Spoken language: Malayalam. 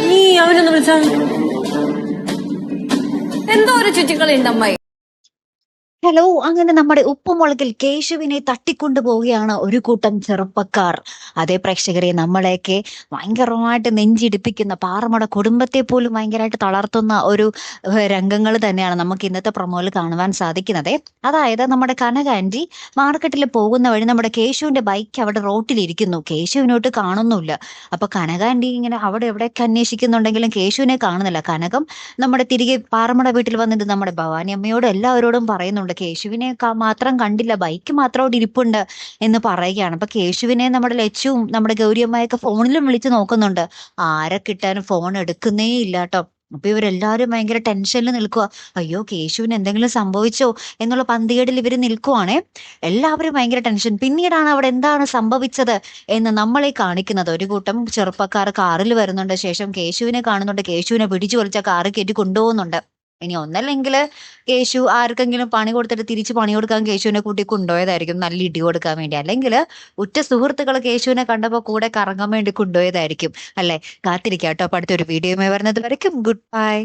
നീ അവനൊന്ന് വിളിച്ചാ എന്തോ ഒരു ചുറ്റിക്കളി ഉണ്ട് അമ്മായി. ഹലോ, അങ്ങനെ നമ്മുടെ ഉപ്പുമുളകിൽ കേശുവിനെ തട്ടിക്കൊണ്ടുപോവുകയാണ് ഒരു കൂട്ടം ചെറുപ്പക്കാർ. അതേ പ്രേക്ഷകരെ, നമ്മളെയൊക്കെ ഭയങ്കരമായിട്ട് നെഞ്ചിടിപ്പിക്കുന്ന, പാറമട കുടുംബത്തെ പോലും ഭയങ്കരമായിട്ട് തളർത്തുന്ന ഒരു രംഗങ്ങൾ തന്നെയാണ് നമുക്ക് ഇന്നത്തെ പ്രൊമോയിൽ കാണുവാൻ സാധിക്കുന്നത്. അതായത് നമ്മുടെ കനക ആന്റി മാർക്കറ്റിൽ പോകുന്ന വഴി നമ്മുടെ കേശുവിന്റെ ബൈക്ക് അവിടെ റോട്ടിലിരിക്കുന്നു. കേശുവിനോട്ട് കാണുന്നില്ല. അപ്പൊ കനക ആന്റി ഇങ്ങനെ അവിടെ എവിടെയൊക്കെ അന്വേഷിക്കുന്നുണ്ടെങ്കിലും കേശുവിനെ കാണുന്നില്ല. കനകം നമ്മുടെ തിരികെ പാറമട വീട്ടിൽ വന്നിട്ട് നമ്മുടെ ഭവാനി അമ്മയോടും എല്ലാവരോടും പറയുന്നുണ്ട്, കേശുവിനെ മാത്രം കണ്ടില്ല, ബൈക്ക് മാത്രം അവിടെ ഇരിപ്പുണ്ട് എന്ന് പറയുകയാണ്. അപ്പൊ കേശുവിനെ നമ്മുടെ ലച്ചുവും നമ്മുടെ ഗൗരിയമ്മയൊക്കെ ഫോണിലും വിളിച്ച് നോക്കുന്നുണ്ട്. ആരെ കിട്ടാനും ഫോൺ എടുക്കുന്നേ ഇല്ല കേട്ടോ. അപ്പൊ ഇവരെല്ലാരും ഭയങ്കര ടെൻഷനിൽ നിൽക്കുക. അയ്യോ, കേശുവിന് എന്തെങ്കിലും സംഭവിച്ചോ എന്നുള്ള പന്തികേടിൽ ഇവര് നിൽക്കുവാണേ. എല്ലാവരും ഭയങ്കര ടെൻഷൻ. പിന്നീടാണ് അവിടെ എന്താണ് സംഭവിച്ചത് എന്ന് നമ്മളെ കാണിക്കുന്നത്. ഒരു കൂട്ടം ചെറുപ്പക്കാർ കാറിൽ വരുന്നുണ്ട്. ശേഷം കേശുവിനെ കാണുന്നുണ്ട്. കേശുവിനെ പിടിച്ചു വലിച്ച കാറ് കയറ്റി കൊണ്ടുപോകുന്നുണ്ട്. ഇനി ഒന്നല്ലെങ്കിൽ കേശു ആർക്കെങ്കിലും പണി കൊടുത്തിട്ട് തിരിച്ച് പണി കൊടുക്കാൻ കേശുവിനെ കൂട്ടി കൊണ്ടുപോയതായിരിക്കും, നല്ല ഇടി കൊടുക്കാൻ വേണ്ടി. അല്ലെങ്കിൽ ഉറ്റ സുഹൃത്തുക്കൾ കേശുവിനെ കണ്ടപ്പോൾ കൂടെ കറങ്ങാൻ വേണ്ടി കൊണ്ടുപോയതായിരിക്കും അല്ലെ. കാത്തിരിക്കാം കേട്ടോ. അപ്പൊ അടുത്തൊരു വീഡിയോയുമായി വരുന്നത് വരയ്ക്കും ഗുഡ് ബൈ.